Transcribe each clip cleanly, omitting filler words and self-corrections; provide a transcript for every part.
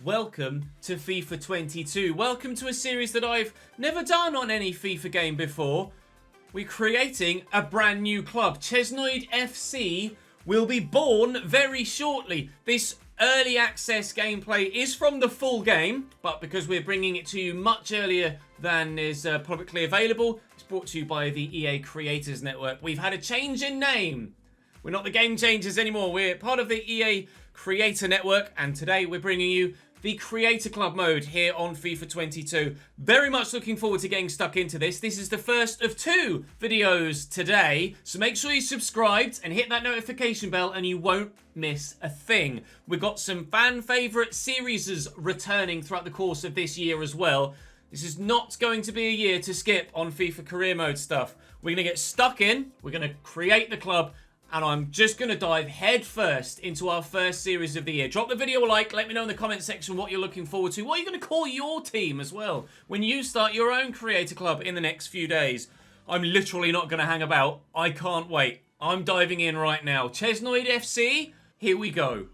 Welcome to FIFA 22. Welcome to a series that I've never done on any FIFA game before. We're creating a brand new club. ChesNoid FC will be born very shortly. This early access gameplay is from the full game, but because we're bringing it to you much earlier than is publicly available, it's brought to you by the EA Creators Network. We've had a change in name. We're not the Game Changers anymore. We're part of the EA Creator Network, and today we're bringing you the Creator Club mode here on FIFA 22. Very much looking forward to getting stuck into this. This is the first of 2 videos today, so make sure you're subscribed and hit that notification bell and you won't miss a thing. We've got some fan favourite series returning throughout the course of this year as well. This is not going to be a year to skip on FIFA career mode stuff. We're going to get stuck in, we're going to create the club, and I'm just going to dive head first into our first series of the year. Drop the video a like. Let me know in the comment section what you're looking forward to. What are you going to call your team as well when you start your own creator club in the next few days? I'm literally not going to hang about. I can't wait. I'm diving in right now. ChesNoid FC, here we go.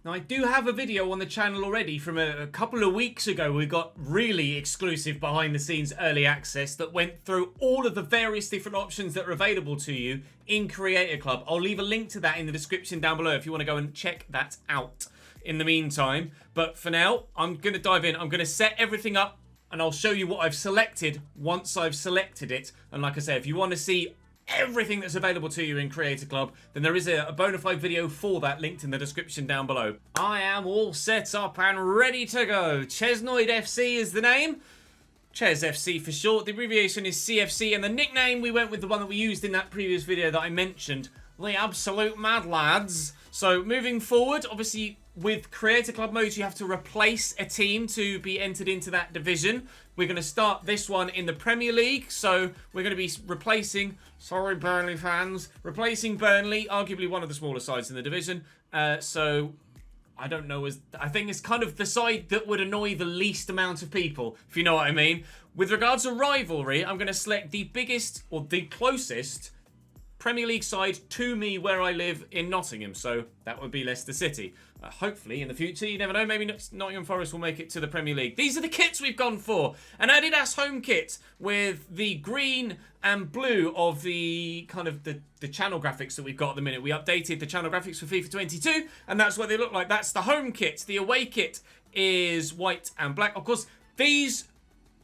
Now, I do have a video on the channel already from a couple of weeks ago. We got really exclusive behind-the-scenes early access that went through all of the various different options that are available to you in Creator Club. I'll leave a link to that in the description down below if you want to go and check that out in the meantime. But for now, I'm going to dive in. I'm going to set everything up, and I'll show you what I've selected once I've selected it. And like I say, if you want to see everything that's available to you in Creator Club, then there is a bona fide video for that linked in the description down below. I am all set up and ready to go. ChesNoid FC is the name. Ches FC for short. The abbreviation is CFC, and the nickname we went with the one that we used in that previous video that I mentioned, the Absolute Mad Lads. So moving forward, obviously with Creator Club mode, you have to replace a team to be entered into that division. We're going to start this one in the Premier League, so we're going to be replacing, sorry Burnley fans, replacing Burnley, arguably one of the smaller sides in the division. So I don't know, I think it's kind of the side that would annoy the least amount of people, if you know what I mean. With regards to rivalry, I'm going to select the biggest or the closest Premier League side to me where I live in Nottingham, so that would be Leicester City. Hopefully in the future, you never know, maybe Nottingham Forest will make it to the Premier League. These are the kits we've gone for. An Adidas home kit with the green and blue of the kind of the channel graphics that we've got at the minute. We updated the channel graphics for FIFA 22, and that's what they look like. That's the home kit. The away kit is white and black. Of course, these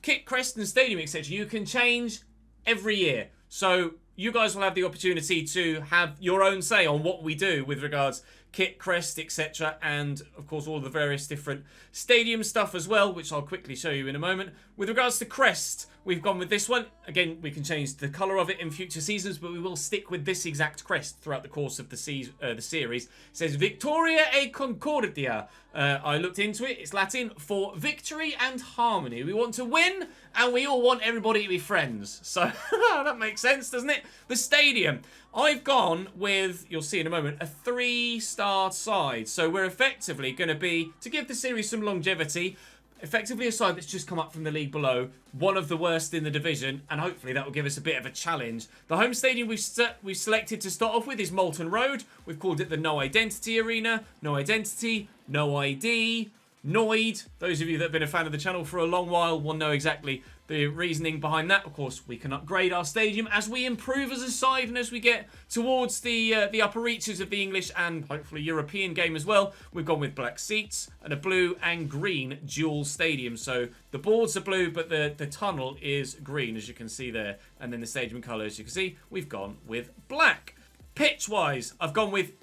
kit, crest and stadium, etc., you can change every year. So you guys will have the opportunity to have your own say on what we do with regards kit, crest, etc. and, of course, all the various different stadium stuff as well, which I'll quickly show you in a moment. With regards to crest, we've gone with this one. Again, we can change the colour of it in future seasons, but we will stick with this exact crest throughout the course of the series. It says Victoria e Concordia. I looked into it. It's Latin for victory and harmony. We want to win, and we all want everybody to be friends. So that makes sense, doesn't it? The stadium. I've gone with, you'll see in a moment, a 3-star side. So we're effectively going to be, to give the series some longevity, effectively a side that's just come up from the league below, one of the worst in the division, and hopefully that will give us a bit of a challenge. The home stadium we've selected to start off with is Molten Road. We've called it the No Identity Arena. No Identity, No ID, Noid. Those of you that have been a fan of the channel for a long while will know exactly the reasoning behind that. Of course, we can upgrade our stadium as we improve as a side and as we get towards the upper reaches of the English and hopefully European game as well. We've gone with black seats and a blue and green dual stadium. So the boards are blue, but the tunnel is green, as you can see there. And then the stadium colour, as you can see, we've gone with black. Pitch-wise, I've gone with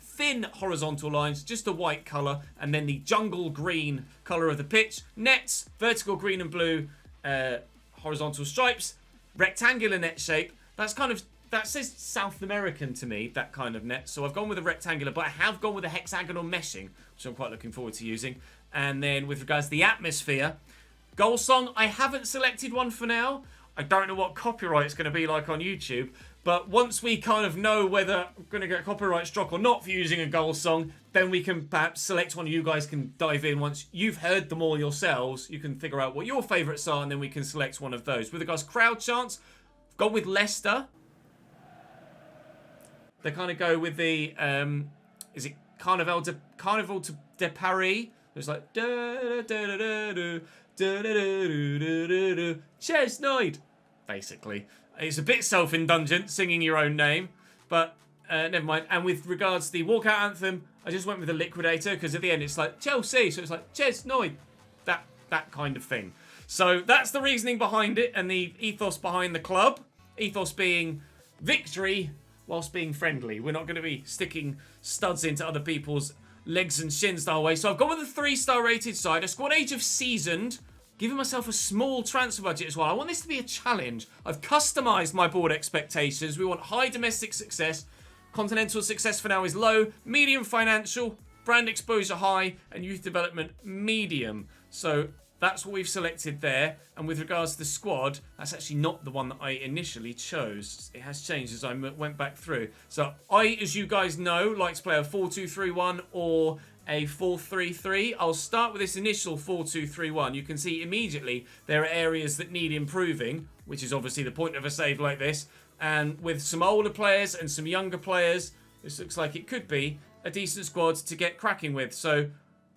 thin horizontal lines, just a white colour, and then the jungle green colour of the pitch. Nets, vertical green and blue, horizontal stripes, rectangular net shape. That says South American to me, that kind of net. So I've gone with a rectangular, but I have gone with a hexagonal meshing, which I'm quite looking forward to using. And then with regards to the atmosphere, goal song, I haven't selected one for now. I don't know what copyright it's going to be like on YouTube. But once we kind of know whether we're going to get copyright struck or not for using a goal song, then we can perhaps select one. You guys can dive in once you've heard them all yourselves. You can figure out what your favourites are, and then we can select one of those. With regards to crowd chants, I've gone with Leicester. They kind of go with the, is it Carnival de Paris? It's like ChesNoid, basically. It's a bit self-indulgent, singing your own name, but never mind. And with regards to the walkout anthem, I just went with the Liquidator because at the end it's like Chelsea, so it's like ChesNoid, that kind of thing. So that's the reasoning behind it and the ethos behind the club. Ethos being victory whilst being friendly. We're not going to be sticking studs into other people's legs and shins the whole way. So I've gone with a 3-star rated side. A squad age of seasoned. Giving myself a small transfer budget as well. I want this to be a challenge. I've customised my board expectations. We want high domestic success. Continental success for now is low. Medium financial. Brand exposure high. And youth development medium. So that's what we've selected there. And with regards to the squad, that's actually not the one that I initially chose. It has changed as I went back through. So I, as you guys know, like to play a 4-2-3-1 or a 4-3-3. I'll start with this initial 4-2-3-1. You can see immediately there are areas that need improving, which is obviously the point of a save like this. And with some older players and some younger players, this looks like it could be a decent squad to get cracking with. So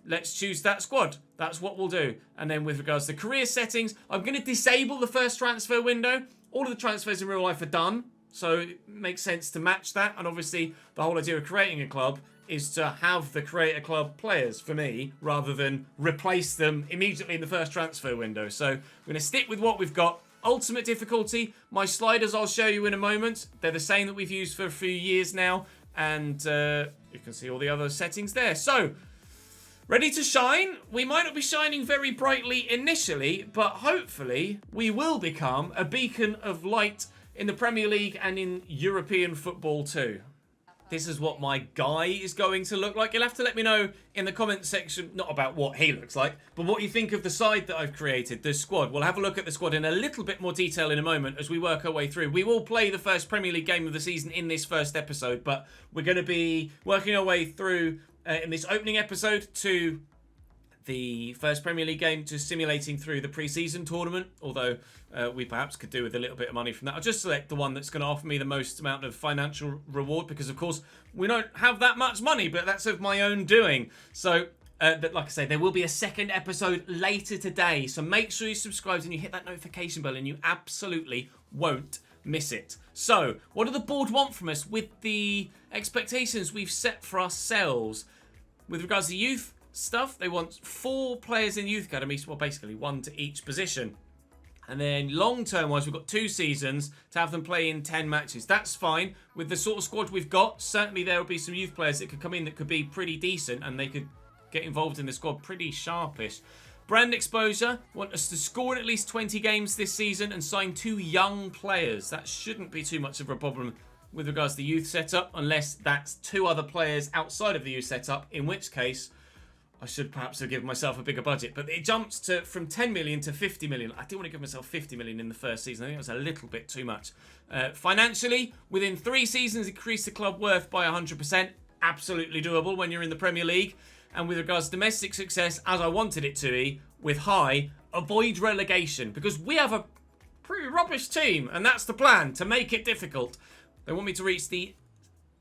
let's choose that squad. That's what we'll do. And then with regards to career settings, I'm going to disable the first transfer window. All of the transfers in real life are done, so it makes sense to match that. And obviously, the whole idea of creating a club is to have the create a club players for me, rather than replace them immediately in the first transfer window. So we're going to stick with what we've got. Ultimate difficulty. My sliders I'll show you in a moment. They're the same that we've used for a few years now. And you can see all the other settings there. So, ready to shine? We might not be shining very brightly initially, but hopefully we will become a beacon of light in the Premier League and in European football too. This is what my guy is going to look like. You'll have to let me know in the comment section, not about what he looks like, but what you think of the side that I've created, the squad. We'll have a look at the squad in a little bit more detail in a moment as we work our way through. We will play the first Premier League game of the season in this first episode, but we're going to be working our way through in this opening episode to the first Premier League game, to simulating through the pre-season tournament, although we perhaps could do with a little bit of money from that. I'll just select the one that's going to offer me the most amount of financial reward, because of course we don't have that much money, but that's of my own doing. So like I say, there will be a second episode later today, so make sure you subscribe and you hit that notification bell and you absolutely won't miss it. So what do the board want from us with the expectations we've set for ourselves? With regards to youth stuff, they want 4 players in youth academies, well basically 1 to each position. And then long-term wise, we've got 2 seasons to have them play in 10 matches. That's fine. With the sort of squad we've got, certainly there will be some youth players that could come in that could be pretty decent and they could get involved in the squad pretty sharpish. Brand exposure, want us to score in at least 20 games this season and sign 2 young players. That shouldn't be too much of a problem with regards to the youth setup, unless that's 2 other players outside of the youth setup, in which case I should perhaps have given myself a bigger budget. But it jumps to from 10 million to 50 million. I didn't want to give myself 50 million in the first season. I think it was a little bit too much. Financially, within 3 seasons, increase the club worth by 100%. Absolutely doable when you're in the Premier League. And with regards to domestic success, as I wanted it to be, with high, avoid relegation. Because we have a pretty rubbish team. And that's the plan, to make it difficult. They want me to reach the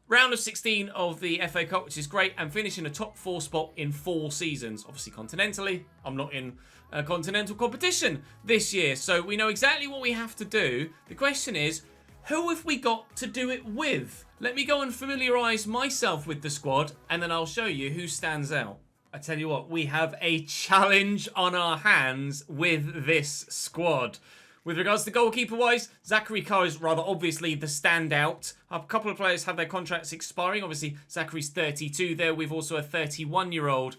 round of 16 of the FA Cup, which is great, and finish in a top 4 spot in 4 seasons. Obviously, continentally, I'm not in a continental competition this year, so we know exactly what we have to do. The question is, who have we got to do it with? Let me go and familiarise myself with the squad, and then I'll show you who stands out. I tell you what, we have a challenge on our hands with this squad. With regards to goalkeeper-wise, Zachary Carr is rather obviously the standout. A couple of players have their contracts expiring. Obviously, Zachary's 32 there. We've also a 31-year-old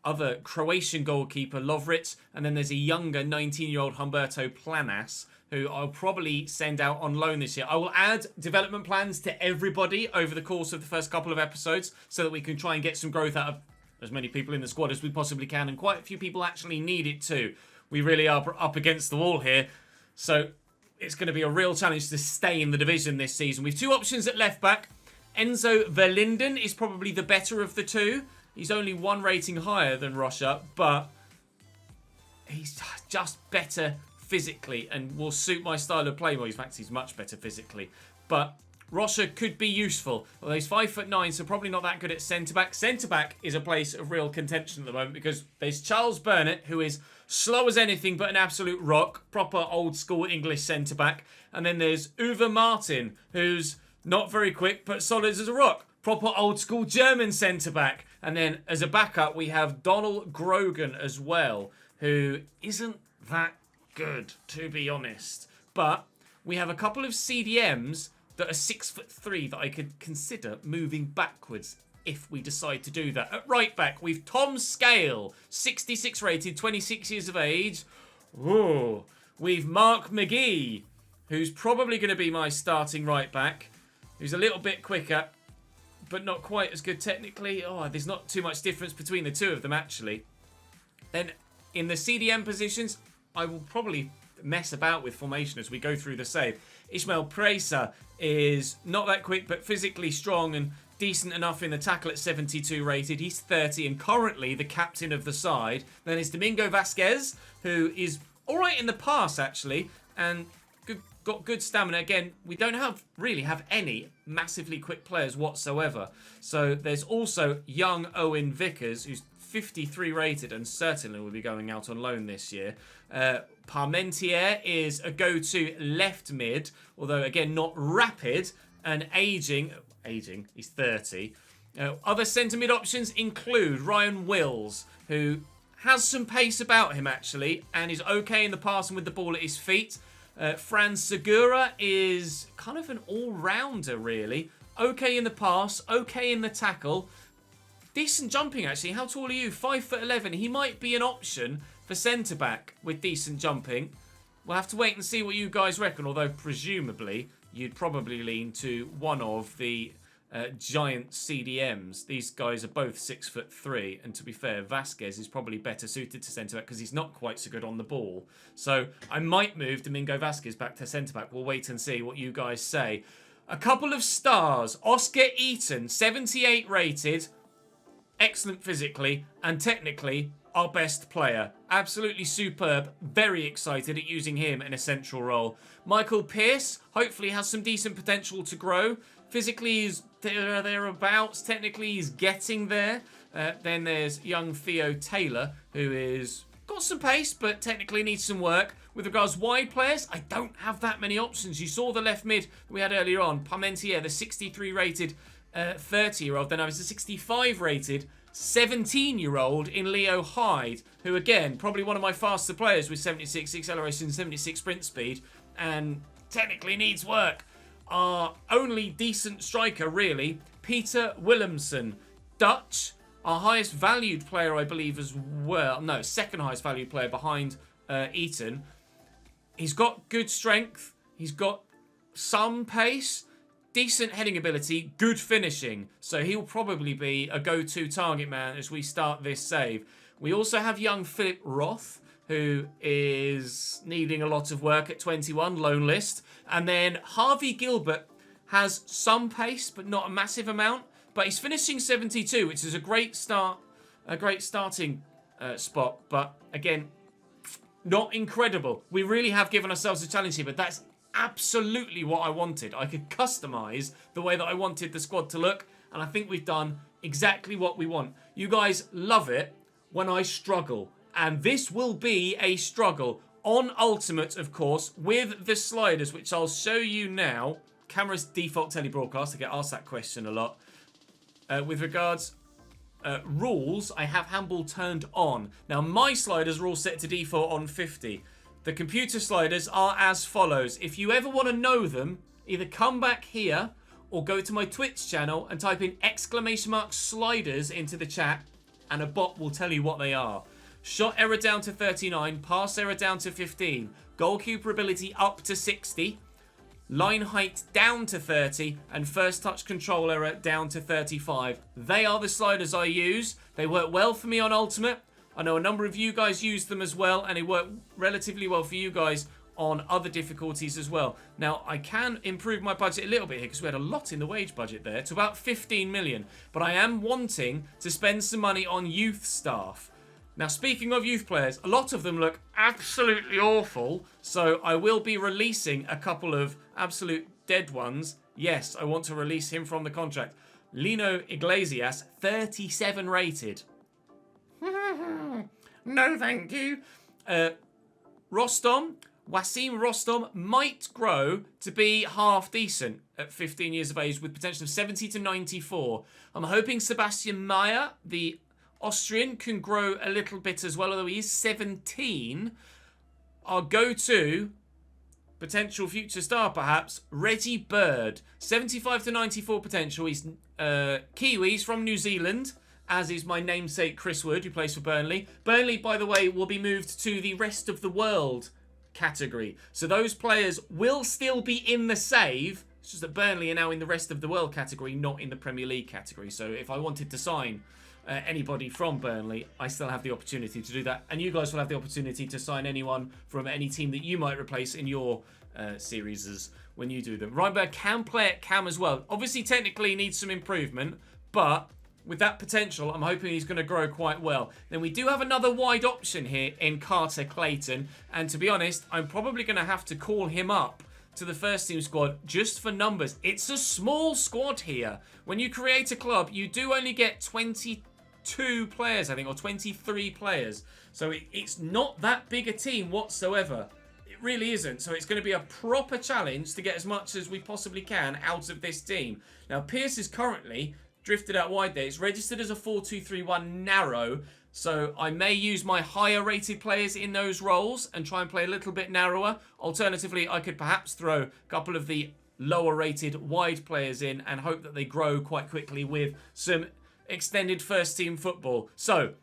other Croatian goalkeeper, Lovric. And then there's a younger 19-year-old Humberto Planas, who I'll probably send out on loan this year. I will add development plans to everybody over the course of the first couple of episodes so that we can try and get some growth out of as many people in the squad as we possibly can. And quite a few people actually need it too. We really are up against the wall here. So it's going to be a real challenge to stay in the division this season. We've 2 options at left back. Enzo Verlinden is probably the better of the 2. He's only 1 rating higher than Rocha, but he's just better physically and will suit my style of play. Well, in fact, he's much better physically. But Rocha could be useful. Although he's 5'9", so probably not that good at centre-back. Centre-back is a place of real contention at the moment because there's Charles Burnett, who is slow as anything but an absolute rock. Proper old-school English centre-back. And then there's Uwe Martin, who's not very quick but solid as a rock. Proper old-school German centre-back. And then as a backup, we have Donald Grogan as well, who isn't that good, to be honest. But we have a couple of CDMs that are 6'3" that I could consider moving backwards if we decide to do that. At right back, we've Tom Scale, 66 rated, 26 years of age. Ooh. We've Mark McGee, who's probably going to be my starting right back, who's a little bit quicker, but not quite as good technically. Oh, there's not too much difference between the two of them, actually. Then in the CDM positions, I will probably mess about with formation as we go through the save. Ismail Presa is not that quick, but physically strong and decent enough in the tackle at 72 rated. He's 30 and currently the captain of the side. Then there's Domingo Vasquez, who is all right in the pass, actually, and got good stamina. Again, we don't really have any massively quick players whatsoever. So there's also young Owen Vickers, who's 53 rated and certainly will be going out on loan this year. Parmentier is a go-to left mid, although again not rapid and aging. He's 30. Other centre mid options include Ryan Wills, who has some pace about him actually and is okay in the pass and with the ball at his feet. Franz Segura is kind of an all-rounder really. Okay in the pass, okay in the tackle. Decent jumping, actually. How tall are you? 5'11". He might be an option for centre-back with decent jumping. We'll have to wait and see what you guys reckon, although presumably you'd probably lean to one of the giant CDMs. These guys are both 6'3", and to be fair, Vasquez is probably better suited to centre-back because he's not quite so good on the ball. So I might move Domingo Vasquez back to centre-back. We'll wait and see what you guys say. A couple of stars. Oscar Eaton, 78 rated. Excellent physically and technically our best player. Absolutely superb. Very excited at using him in a central role. Michael Pearce hopefully has some decent potential to grow. Physically he's thereabouts. Technically he's getting there. Then there's young Theo Taylor, who is got some pace but technically needs some work. With regards wide players, I don't have that many options. You saw the left mid that we had earlier on. Parmentier, the 63 rated 30-year-old. Then I was a 65 rated 17-year-old in Leo Hyde, who again, probably one of my faster players with 76 acceleration, 76 sprint speed, and technically needs work. Our only decent striker, really, Peter Willemsen, Dutch, our highest valued player, I believe, as well. No, second highest valued player behind Eaton. He's got good strength. He's got some pace. Decent heading ability, good finishing. So he'll probably be a go-to target man as we start this save. We also have young Philip Roth, who is needing a lot of work at 21, loan list. And then Harvey Gilbert has some pace, but not a massive amount. But he's finishing 72, which is a great start, a great starting spot. But again, not incredible. We really have given ourselves a challenge here, but that's absolutely what I wanted. I could customize the way that I wanted the squad to look, and I think we've done exactly what we want. You guys love it when I struggle, and this will be a struggle on Ultimate, of course, with the sliders, which I'll show you now. Camera's default telebroadcast. I get asked that question a lot. With regards rules, I have handball turned on. Now my sliders are all set to default on 50. The computer sliders are as follows. If you ever want to know them, either come back here or go to my Twitch channel and type in !sliders into the chat and a bot will tell you what they are. Shot error down to 39, pass error down to 15, goalkeeper ability up to 60, line height down to 30, and first touch control error down to 35. They are the sliders I use. They work well for me on Ultimate. I know a number of you guys use them as well, and they work relatively well for you guys on other difficulties as well. Now, I can improve my budget a little bit here because we had a lot in the wage budget there, to about 15 million. But I am wanting to spend some money on youth staff. Now, speaking of youth players, a lot of them look absolutely awful, so I will be releasing a couple of absolute dead ones Yes, I want to release him from the contract. Lino Iglesias, 37 rated. No, thank you. Wasim Rostom might grow to be half decent at 15 years of age with potential of 70 to 94. I'm hoping Sebastian Meyer, the Austrian, can grow a little bit as well, although he is 17. Our go-to potential future star, perhaps, Reggie Bird. 75 to 94 potential. He's Kiwis from New Zealand, as is my namesake Chris Wood, who plays for Burnley. Burnley, by the way, will be moved to the rest of the world category. So those players will still be in the save. It's just that Burnley are now in the rest of the world category, not in the Premier League category. So if I wanted to sign anybody from Burnley, I still have the opportunity to do that. And you guys will have the opportunity to sign anyone from any team that you might replace in your series when you do them. Reinberg can play at cam as well. Obviously, technically needs some improvement, but with that potential, I'm hoping he's going to grow quite well. Then we do have another wide option here in Carter Clayton. And to be honest, I'm probably going to have to call him up to the first team squad just for numbers. It's a small squad here. When you create a club, you do only get 22 players, I think, or 23 players. So it's not that big a team whatsoever. It really isn't. So it's going to be a proper challenge to get as much as we possibly can out of this team. Now, Pierce is currently drifted out wide there. It's registered as a 4-2-3-1 narrow, so I may use my higher rated players in those roles and try and play a little bit narrower. Alternatively, I could perhaps throw a couple of the lower rated wide players in and hope that they grow quite quickly with some extended first team football. So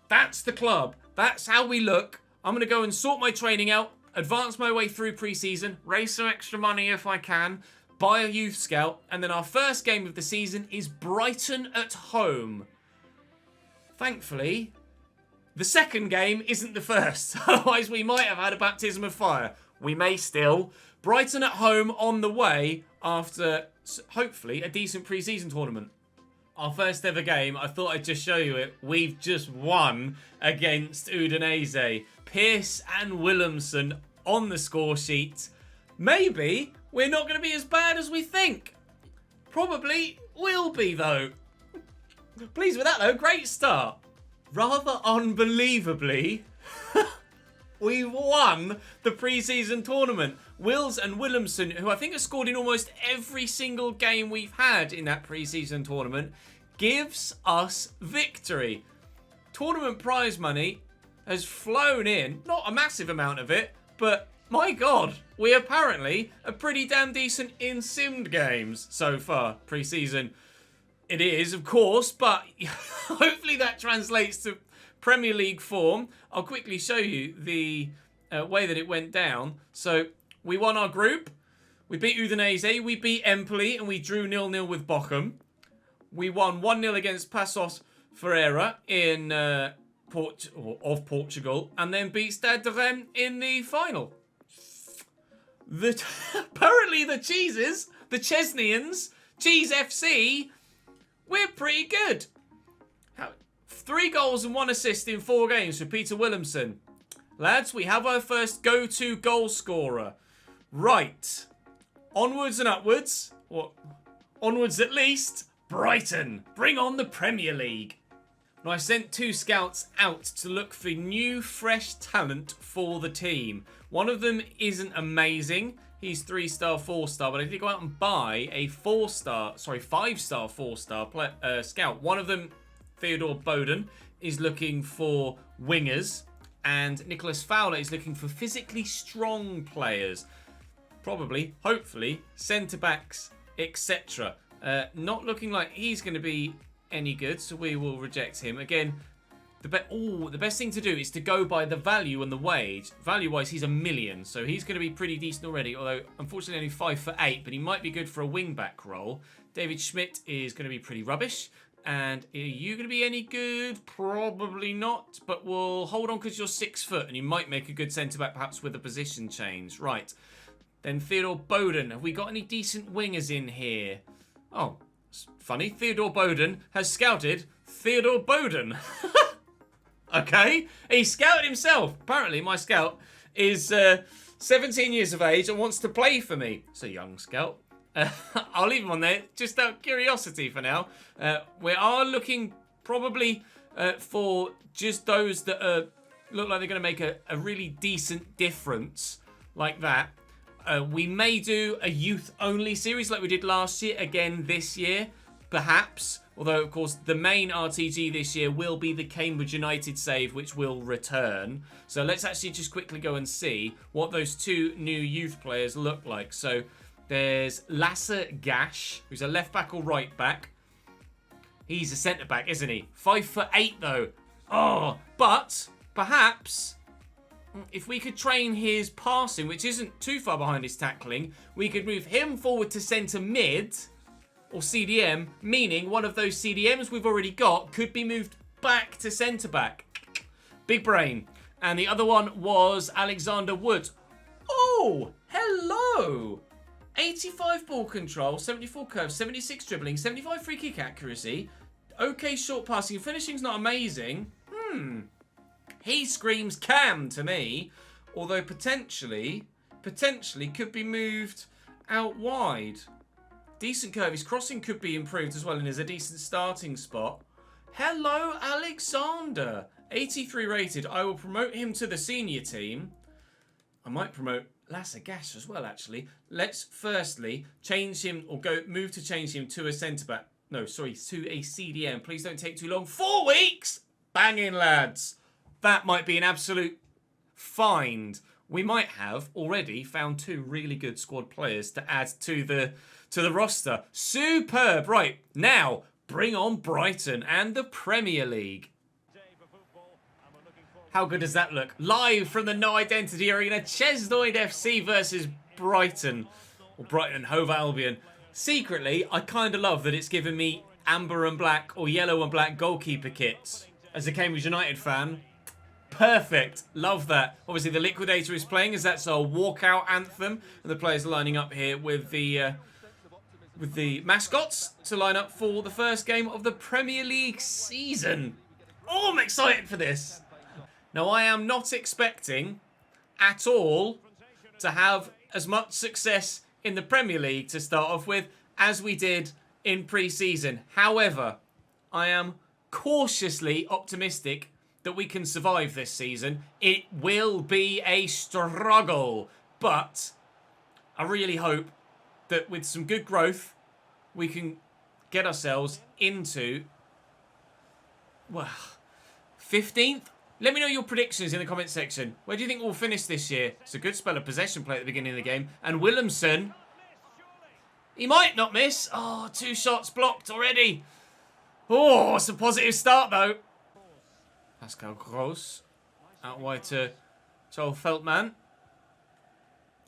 that's the club. That's how we look. I'm going to go and sort my training out, advance my way through pre-season, raise some extra money if I can, buy a youth scout, and then our first game of the season is Brighton at home. Thankfully, the second game isn't the first. Otherwise, we might have had a baptism of fire. We may still. Brighton at home on the way after, hopefully, a decent pre-season tournament. Our first ever game, I thought I'd just show you it. We've just won against Udinese. Pierce and Williamson on the score sheet. Maybe we're not going to be as bad as we think. Probably will be, though. Pleased with that, though. Great start. Rather unbelievably, we've won the pre-season tournament. Wills and Williamson, who I think have scored in almost every single game we've had in that pre-season tournament, gives us victory. Tournament prize money has flown in. Not a massive amount of it, but my God, we apparently are pretty damn decent in simmed games so far, pre-season. It is, of course, but hopefully that translates to Premier League form. I'll quickly show you the way that it went down. So we won our group. We beat Udinese, we beat Empoli, and we drew 0-0 with Bochum. We won 1-0 against Passos Ferreira in Portugal, and then beat Stade de Rennes in the final. Apparently the Cheeses, the Chesnians, Cheese FC, we're pretty good. 3 goals and 1 assist in 4 games for Peter Williamson. Lads, we have our first go-to goal scorer. Right. Onwards and upwards. Or onwards at least. Brighton. Bring on the Premier League. Now, I sent 2 scouts out to look for new, fresh talent for the team. One of them isn't amazing. He's 3-star, 4-star, but I did go out and buy a 5-star, 4-star scout. One of them, Theodore Bowden, is looking for wingers, and Nicholas Fowler is looking for physically strong players. Probably, hopefully, centre-backs, etc. Not looking like he's going to be any good, so we will reject him. Again, the best thing to do is to go by the value and the wage. Value-wise, he's $1 million, so he's going to be pretty decent already, although unfortunately only 5'8", but he might be good for a wing-back role. David Schmidt is going to be pretty rubbish. And are you going to be any good? Probably not, but we'll hold on because you're 6 foot and you might make a good centre-back perhaps with a position change. Right. Then Theodore Bowden. Have we got any decent wingers in here? Oh, funny. Theodore Bowden has scouted Theodore Bowden. Okay. He scouted himself. Apparently, my scout is 17 years of age and wants to play for me. It's a young scout. I'll leave him on there, just out of curiosity for now. We are looking probably for just those that look like they're going to make a really decent difference like that. We may do a youth-only series like we did last year, again this year, perhaps. Although, of course, the main RTG this year will be the Cambridge United save, which will return. So let's actually just quickly go and see what those two new youth players look like. So there's Lasse Gash, who's a left-back or right-back. He's a centre-back, isn't he? 5'8", though. Oh, but perhaps if we could train his passing, which isn't too far behind his tackling, we could move him forward to centre mid or CDM, meaning one of those CDMs we've already got could be moved back to centre back. Big brain. And the other one was Alexander Wood. Oh, hello. 85 ball control, 74 curve, 76 dribbling, 75 free kick accuracy. Okay, short passing. Finishing's not amazing. He screams Cam to me, although potentially could be moved out wide. Decent curve. His crossing could be improved as well, and is a decent starting spot. Hello, Alexander. 83 rated. I will promote him to the senior team. I might promote Lasse Gash as well, actually. Let's firstly change him, or move to change him to a centre-back. No, sorry, to a CDM. Please don't take too long. 4 weeks? Banging, lads. That might be an absolute find. We might have already found 2 really good squad players to add to the roster. Superb. Right, now bring on Brighton and the Premier League. How good does that look? Live from the No Identity Arena, CHESNOID FC versus Brighton. Or Brighton and Hove Albion. Secretly, I kind of love that it's given me amber and black or yellow and black goalkeeper kits. As a Cambridge United fan, perfect. Love that. Obviously, the Liquidator is playing as that's our walkout anthem. And the players are lining up here with the mascots to line up for the first game of the Premier League season. Oh, I'm excited for this. Now, I am not expecting at all to have as much success in the Premier League to start off with as we did in pre-season. However, I am cautiously optimistic that we can survive this season. It will be a struggle, but I really hope that with some good growth, we can get ourselves into, well, 15th? Let me know your predictions in the comment section. Where do you think we'll finish this year? It's a good spell of possession play at the beginning of the game. And Williamson, he might not miss. Oh, 2 shots blocked already. Oh, it's a positive start, though. Pascal Gross out wide to Joel Feltman.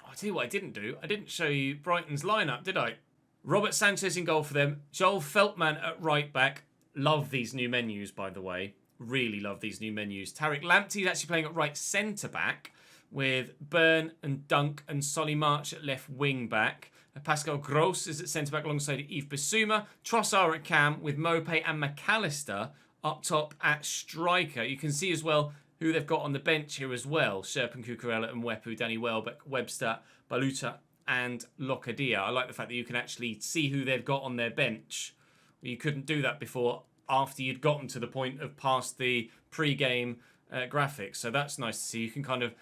Oh, I'll tell you what I didn't do. I didn't show you Brighton's lineup, did I? Robert Sanchez in goal for them. Joel Feltman at right back. Love these new menus, by the way. Really love these new menus. Tariq Lamptey is actually playing at right centre-back with Byrne and Dunk and Solly March at left wing-back. Pascal Gross is at centre-back alongside Yves Bissouma. Trossard at cam with Mopé and McAllister up top at striker. You can see as well who they've got on the bench here as well. Sherpen, Cucurella and Wepu, Danny Welbeck, Webster, Baluta and Locadia. I like the fact that you can actually see who they've got on their bench. You couldn't do that before after you'd gotten to the point of past the pre-game graphics. So that's nice to see. You can kind of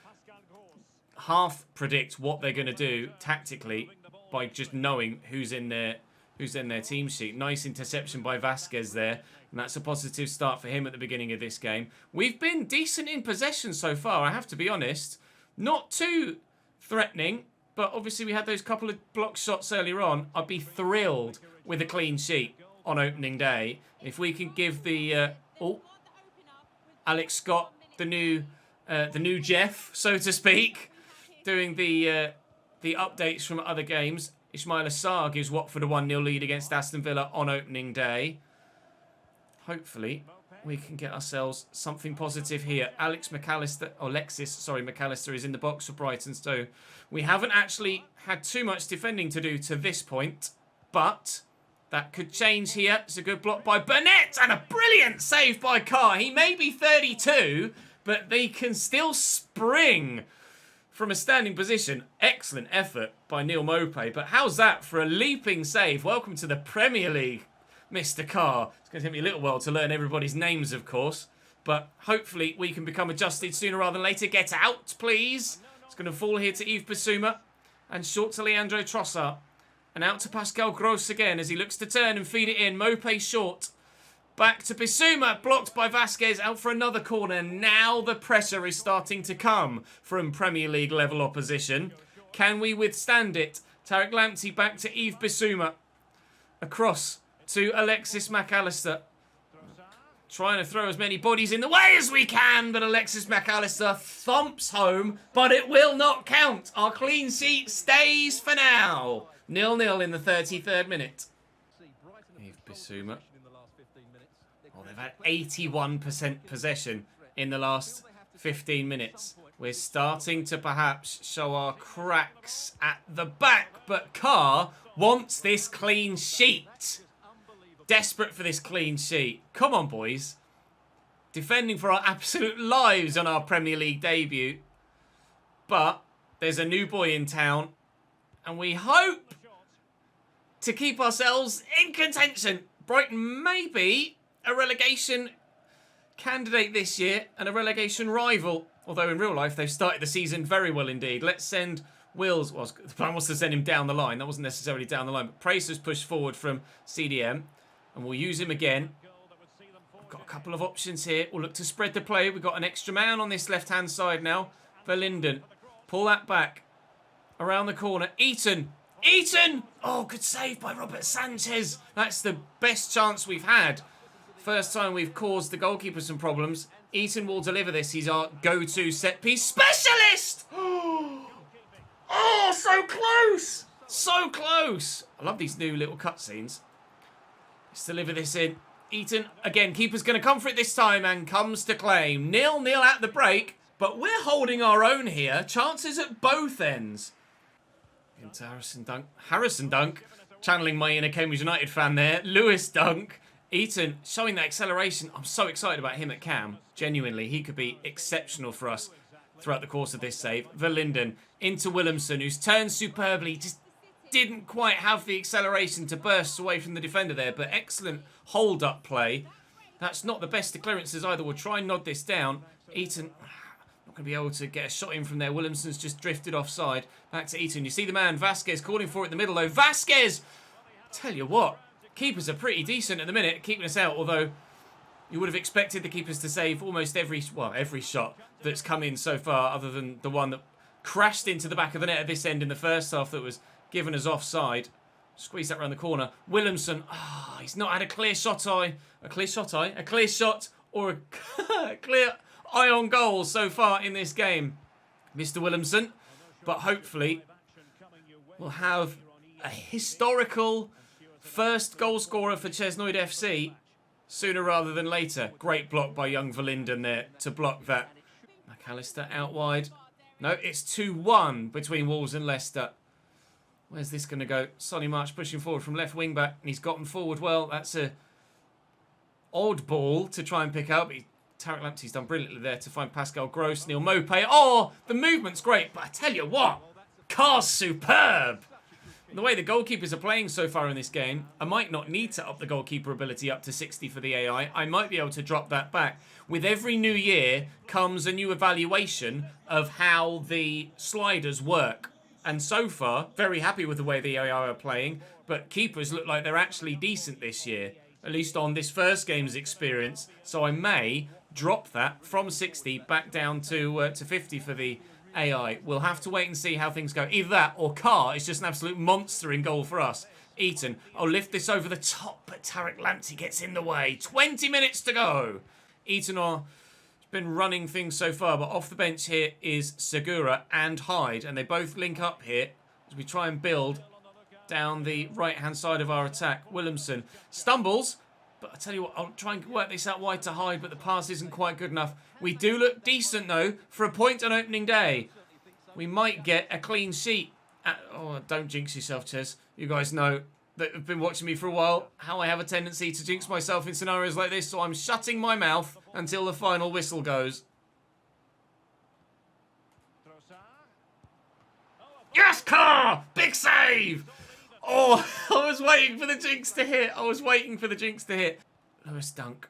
half predict what they're going to do tactically by just knowing who's in their team sheet. Nice interception by Vasquez there. And that's a positive start for him at the beginning of this game. We've been decent in possession so far, I have to be honest. Not too threatening, but obviously we had those couple of block shots earlier on. I'd be thrilled with a clean sheet on opening day. If we can give the Alex Scott, the new Jeff, so to speak, doing the updates from other games. Ismail Assar gives Watford a 1-0 lead against Aston Villa on opening day. Hopefully, we can get ourselves something positive here. Alexis McAllister is in the box for Brighton, so we haven't actually had too much defending to do to this point, but that could change here. It's a good block by Burnett and a brilliant save by Carr. He may be 32, but they can still spring from a standing position. Excellent effort by Neil Maupay. But how's that for a leaping save? Welcome to the Premier League, Mr. Carr. It's going to take me a little while to learn everybody's names, of course. But hopefully we can become adjusted sooner rather than later. Get out, please. It's going to fall here to Yves Bissouma. And short to Leandro Trossard. And out to Pascal Gross again as he looks to turn and feed it in. Maupay short. Back to Bissouma. Blocked by Vasquez. Out for another corner. Now the pressure is starting to come from Premier League level opposition. Can we withstand it? Tariq Lamptey back to Yves Bissouma. Across to Alexis McAllister. Trying to throw as many bodies in the way as we can, but Alexis McAllister thumps home, but it will not count. Our clean sheet stays for now. 0-0 in the 33rd minute. Yves Bissouma. Oh, they've had 81% possession in the last 15 minutes. We're starting to perhaps show our cracks at the back, but Carr wants this clean sheet. Desperate for this clean sheet. Come on, boys. Defending for our absolute lives on our Premier League debut. But there's a new boy in town. And we hope to keep ourselves in contention. Brighton may be a relegation candidate this year and a relegation rival. Although in real life, they've started the season very well indeed. Let's send Wills. Well, the plan was to send him down the line. That wasn't necessarily down the line. But Prace has pushed forward from CDM. And we'll use him again. We've got a couple of options here. We'll look to spread the play. We've got an extra man on this left-hand side now. Verlinden. Pull that back. Around the corner. Eaton. Eaton! Oh, good save by Robert Sanchez. That's the best chance we've had. First time we've caused the goalkeeper some problems. Eaton will deliver this. He's our go-to set-piece specialist! Oh, so close! So close! I love these new little cutscenes. Let's deliver this in. Eaton, again, keeper's going to come for it this time and comes to claim. 0-0 at the break, but we're holding our own here. Chances at both ends. Into Harrison Dunk. Harrison Dunk, channeling my inner Cambridge United fan there. Lewis Dunk. Eaton showing that acceleration. I'm so excited about him at Cam. Genuinely, he could be exceptional for us throughout the course of this save. Verlinden into Williamson, who's turned superbly. Just didn't quite have the acceleration to burst away from the defender there, but excellent hold-up play. That's not the best of clearances either. We'll try and nod this down. Eaton, not going to be able to get a shot in from there. Williamson's just drifted offside. Back to Eaton. You see the man, Vasquez, calling for it in the middle, though. Vasquez! Tell you what, keepers are pretty decent at the minute, keeping us out, although you would have expected the keepers to save almost every shot that's come in so far, other than the one that crashed into the back of the net at this end in the first half that was given us offside. Squeeze that around the corner. Williamson, he's not had a clear shot or a clear eye on goal so far in this game, Mr. Williamson. But hopefully we'll have a historical first goal scorer for Chesnoid FC sooner rather than later. Great block by young Verlinden there to block that. McAllister out wide. No, it's 2-1 between Wolves and Leicester. Where's this going to go? Sonny March pushing forward from left wing back. And he's gotten forward well. That's a odd ball to try and pick up. Tariq Lamptey's done brilliantly there to find Pascal Gross. Neil Maupay. Oh, the movement's great. But I tell you what, Carr's superb. And the way the goalkeepers are playing so far in this game, I might not need to up the goalkeeper ability up to 60 for the AI. I might be able to drop that back. With every new year comes a new evaluation of how the sliders work. And so far, very happy with the way the AI are playing. But keepers look like they're actually decent this year. At least on this first game's experience. So I may drop that from 60 back down to 50 for the AI. We'll have to wait and see how things go. Either that or Carr is just an absolute monster in goal for us. Eaton, I'll lift this over the top, but Tariq Lamptey gets in the way. 20 minutes to go. Eaton has been running things so far, but off the bench here is Segura and Hyde, and they both link up here as we try and build down the right-hand side of our attack. Williamson stumbles, but I tell you what, I'll try and work this out wide to Hyde, but the pass isn't quite good enough. We do look decent, though, for a point on opening day. We might get a clean sheet. Oh, don't jinx yourself, Ches. You guys know that have been watching me for a while how I have a tendency to jinx myself in scenarios like this, so I'm shutting my mouth until the final whistle goes. Ha! Big save! Oh, I was waiting for the jinx to hit. I was waiting for the jinx to hit. Lewis Dunk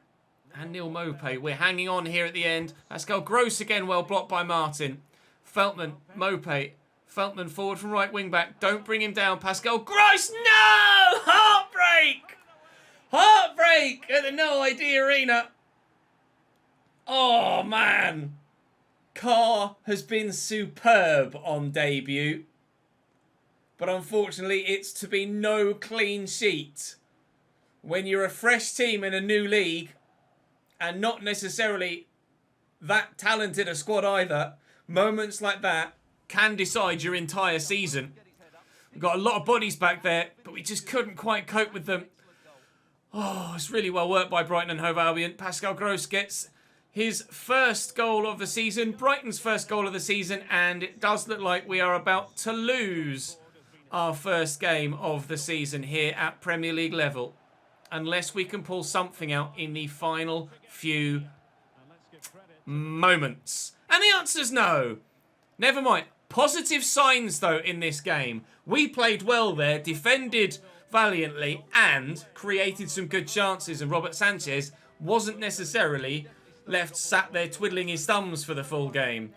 and Neil Mopé. We're hanging on here at the end. Pascal Gross again, well blocked by Martin. Feltman, Mopé. Feltman forward from right wing back. Don't bring him down. Pascal Gross. No! Heartbreak! Heartbreak at the No ID Arena. Oh, man. Carr has been superb on debut. But unfortunately, it's to be no clean sheet. When you're a fresh team in a new league, and not necessarily that talented a squad either, moments like that can decide your entire season. We've got a lot of bodies back there, but we just couldn't quite cope with them. Oh, it's really well worked by Brighton and Hove Albion. Pascal Gross gets his first goal of the season, Brighton's first goal of the season, and it does look like we are about to lose our first game of the season here at Premier League level, unless we can pull something out in the final few moments. And the answer's no. Never mind. Positive signs, though, in this game. We played well there, defended valiantly, and created some good chances. And Robert Sanchez wasn't necessarily left sat there twiddling his thumbs for the full game.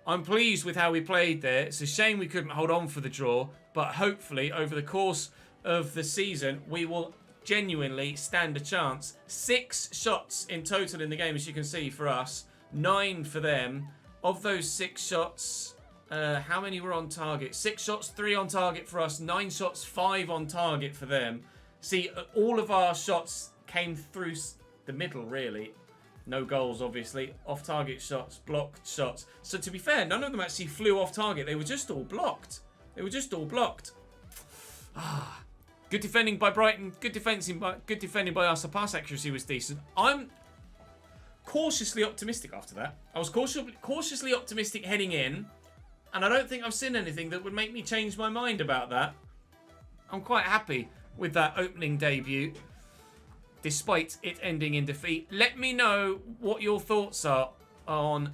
I'm pleased with how we played there. It's a shame we couldn't hold on for the draw, but hopefully over the course of the season, we will genuinely stand a chance. 6 shots in total in the game, as you can see, for us. 9 for them. Of those 6 shots, how many were on target? 6 shots, 3 on target for us. 9 shots, 5 on target for them. See, all of our shots came through the middle, really. No goals, obviously. Off-target shots, blocked shots. So to be fair, none of them actually flew off target. They were just all blocked. They were just all blocked. Good defending by Brighton. Good defending by us. The pass accuracy was decent. I'm cautiously optimistic after that. I was cautiously optimistic heading in, and I don't think I've seen anything that would make me change my mind about that. I'm quite happy with that opening debut, despite it ending in defeat. Let me know what your thoughts are on...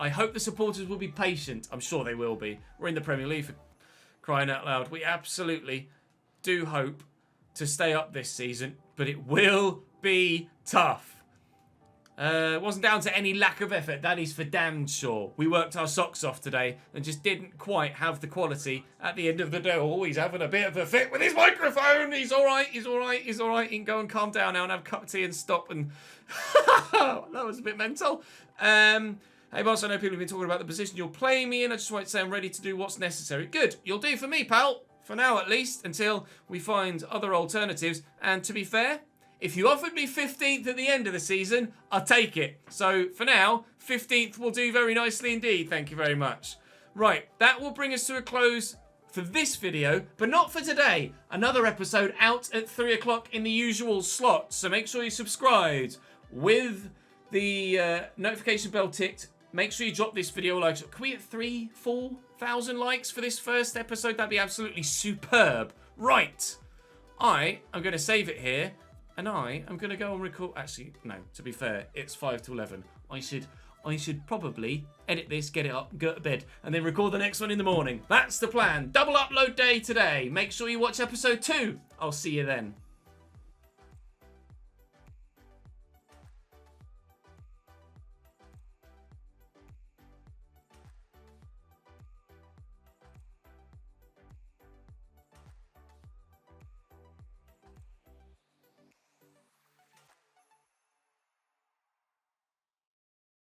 I hope the supporters will be patient. I'm sure they will be. We're in the Premier League, for crying out loud. We absolutely do hope to stay up this season, but it will be tough. It wasn't down to any lack of effort, that is for damn sure. We worked our socks off today and just didn't quite have the quality at the end of the day. Oh, he's having a bit of a fit with his microphone. He's all right, he's all right, he's all right. He can go and calm down now and have a cup of tea and stop. And that was a bit mental. Hey, boss, I know people have been talking about the position you'll play me in. I just want to say I'm ready to do what's necessary. Good, you'll do for me, pal. For now, at least, until we find other alternatives. And to be fair, if you offered me 15th at the end of the season, I'll take it. So, for now, 15th will do very nicely indeed. Thank you very much. Right, that will bring us to a close for this video, but not for today. Another episode out at 3 o'clock in the usual slot. So make sure you subscribed with the notification bell ticked. Make sure you drop this video a like. Can we get 3,000-4,000 likes for this first episode? That'd be absolutely superb. Right. I am going to save it here. And I am going to go and record... Actually, no, to be fair, it's 5 to 11. I should probably edit this, get it up, go to bed, and then record the next one in the morning. That's the plan. Double upload day today. Make sure you watch episode 2. I'll see you then.